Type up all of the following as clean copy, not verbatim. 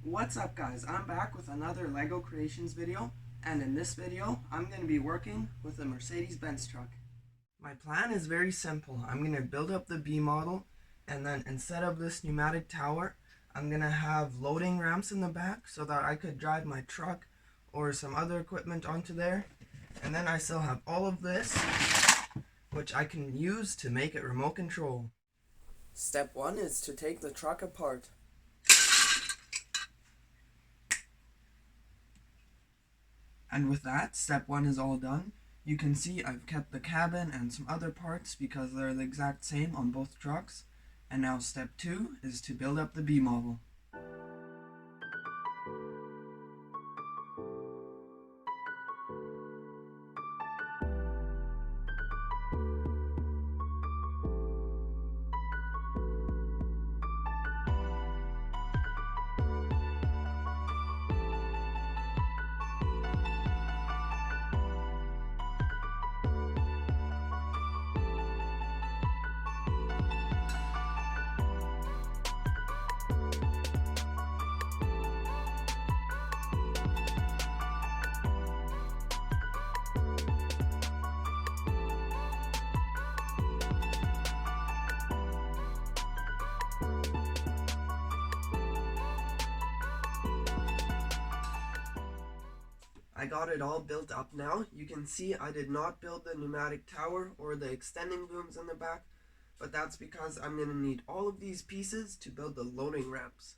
What's up guys, I'm back with another LEGO Creations video, and in this video I'm going to be working with a Mercedes-Benz truck. My plan is very simple. I'm going to build up the B model, and then instead of this pneumatic tower, I'm going to have loading ramps in the back so that I could drive my truck or some other equipment onto there. And then I still have all of this, which I can use to make it remote control. Step 1 is to take the truck apart. And with that, step 1 is all done. You can see I've kept the cabin and some other parts because they're the exact same on both trucks. And now step 2 is to build up the B model. I got it all built up now. You can see I did not build the pneumatic tower or the extending booms in the back, but that's because I'm going to need all of these pieces to build the loading ramps.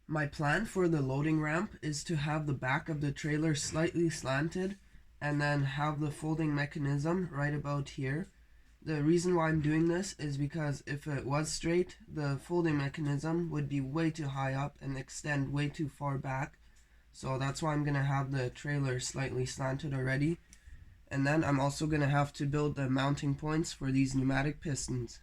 My plan for the loading ramp is to have the back of the trailer slightly slanted and then have the folding mechanism right about here. The reason why I'm doing this is because if it was straight, the folding mechanism would be way too high up and extend way too far back. So that's why I'm going to have the trailer slightly slanted already. And then I'm also going to have to build the mounting points for these pneumatic pistons.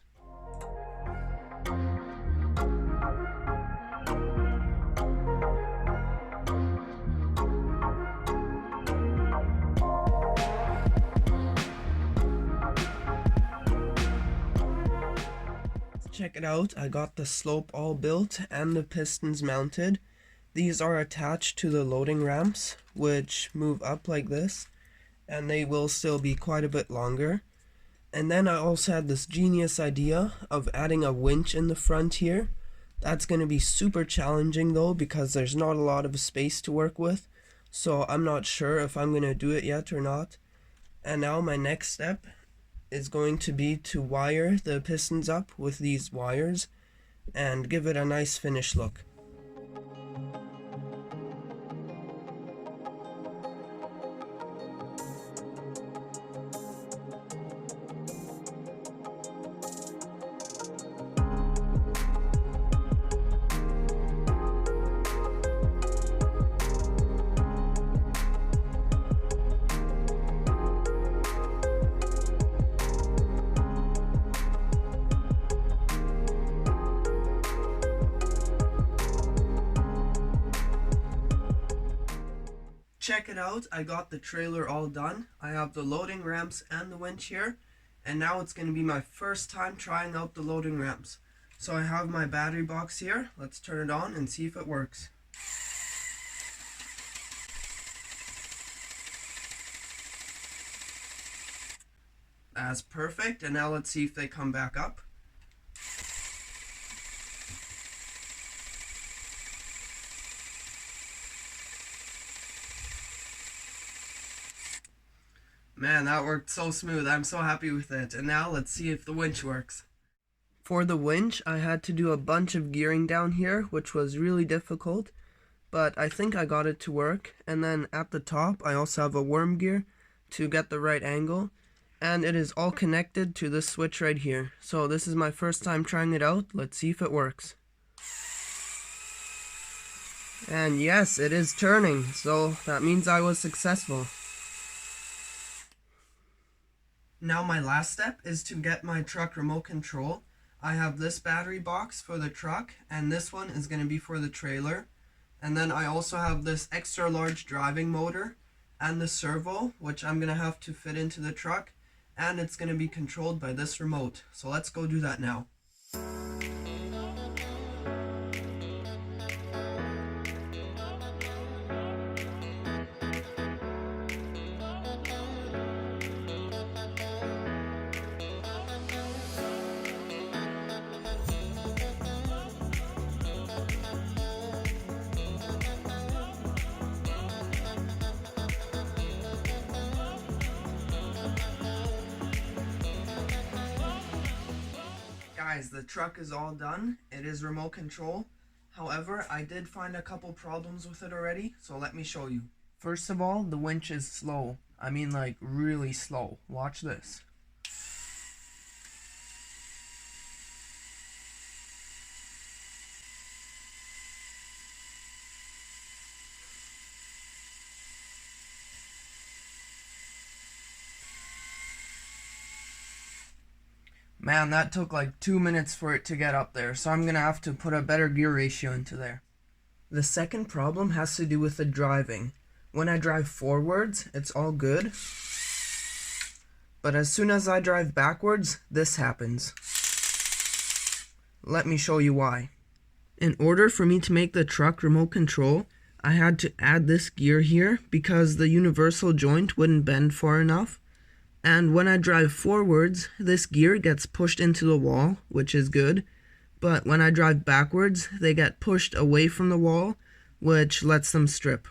Check it out, I got the slope all built and the pistons mounted. These are attached to the loading ramps, which move up like this, and they will still be quite a bit longer. And then I also had this genius idea of adding a winch in the front here. That's going to be super challenging though, because there's not a lot of space to work with, so I'm not sure if I'm going to do it yet or not. And now my next step is going to be to wire the pistons up with these wires and give it a nice finished look. Check it out, I got the trailer all done. I have the loading ramps and the winch here, and now it's going to be my first time trying out the loading ramps. So I have my battery box here. Let's turn it on and see if it works. That's perfect, and now let's see if they come back up. Man, that worked so smooth. I'm so happy with it. And now let's see if the winch works. For the winch, I had to do a bunch of gearing down here, which was really difficult, but I think I got it to work. And then at the top, I also have a worm gear to get the right angle, and it is all connected to this switch right here. So this is my first time trying it out. Let's see if it works. And yes, it is turning, so that means I was successful. Now my last step is to get my truck remote control. I have this battery box for the truck, and this one is going to be for the trailer. And then I also have this extra large driving motor and the servo, which I'm going to have to fit into the truck, and it's going to be controlled by this remote. So let's go do that now. Guys, the truck is all done. It is remote control. However, I did find a couple problems with it already, so let me show you. First of all, the winch is slow. I mean, like, really slow. Watch this. Man, that took like 2 minutes for it to get up there, so I'm gonna have to put a better gear ratio into there. The second problem has to do with the driving. When I drive forwards, it's all good. But as soon as I drive backwards, this happens. Let me show you why. In order for me to make the truck remote control, I had to add this gear here because the universal joint wouldn't bend far enough. And when I drive forwards, this gear gets pushed into the wall, which is good. But when I drive backwards, they get pushed away from the wall, which lets them strip.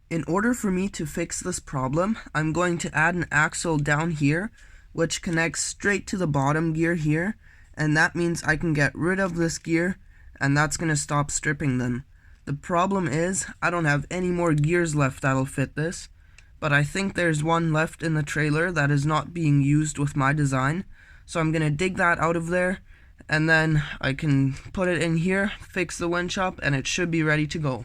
In order for me to fix this problem, I'm going to add an axle down here, which connects straight to the bottom gear here, and that means I can get rid of this gear, and that's going to stop stripping them. The problem is, I don't have any more gears left that'll fit this, but I think there's one left in the trailer that is not being used with my design, so I'm going to dig that out of there, and then I can put it in here, fix the winch up, and it should be ready to go.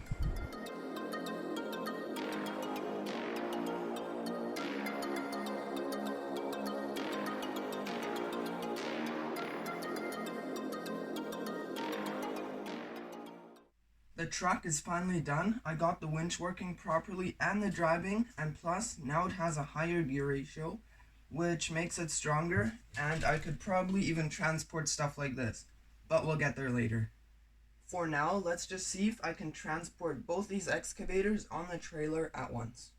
The truck is finally done. I got the winch working properly and the driving, and plus now it has a higher gear ratio, which makes it stronger, and I could probably even transport stuff like this, but we'll get there later. For now, let's just see if I can transport both these excavators on the trailer at once.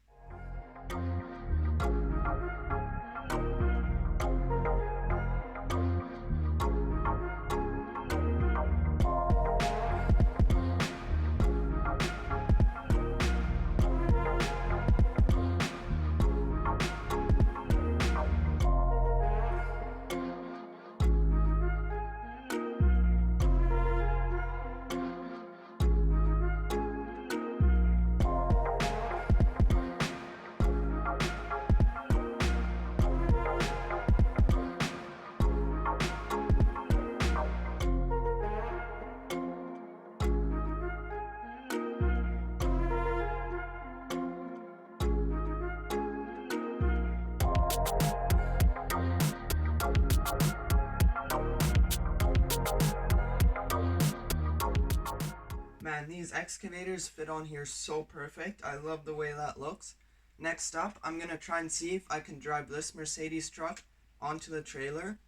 Man, these excavators fit on here so perfect. I love the way that looks. Next up, I'm going to try and see if I can drive this Mercedes truck onto the trailer.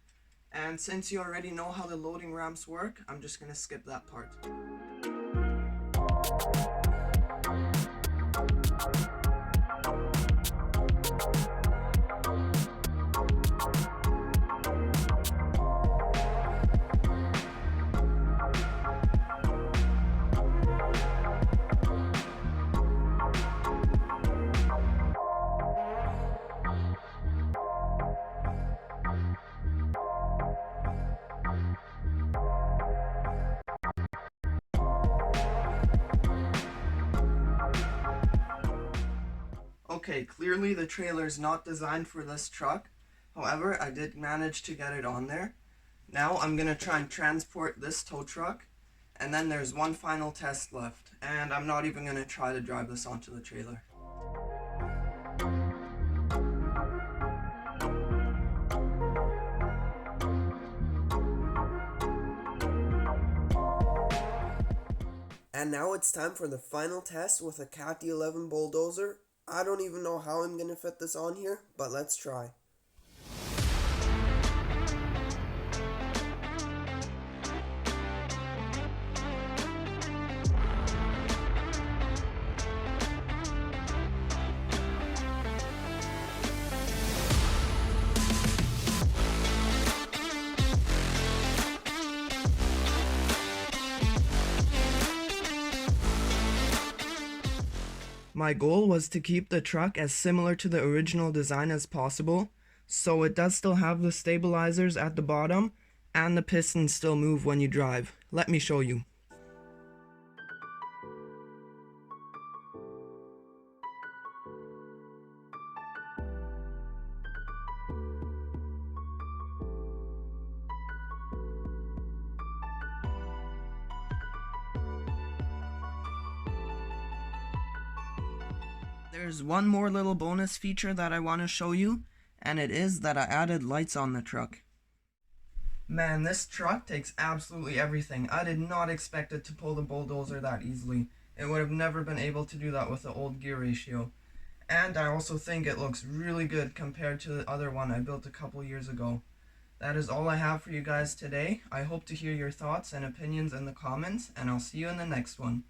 And since you already know how the loading ramps work, I'm just going to skip that part. Okay, clearly the trailer is not designed for this truck. However, I did manage to get it on there. Now I'm going to try and transport this tow truck, and then there's one final test left, and I'm not even going to try to drive this onto the trailer. And now it's time for the final test with a Cat D11 bulldozer. I don't even know how I'm going to fit this on here, but let's try. My goal was to keep the truck as similar to the original design as possible, so it does still have the stabilizers at the bottom, And the pistons still move when you drive. Let me show you. There's one more little bonus feature that I want to show you, and it is that I added lights on the truck. Man, this truck takes absolutely everything. I did not expect it to pull the bulldozer that easily. It would have never been able to do that with the old gear ratio. And I also think it looks really good compared to the other one I built a couple years ago. That is all I have for you guys today. I hope to hear your thoughts and opinions in the comments, and I'll see you in the next one.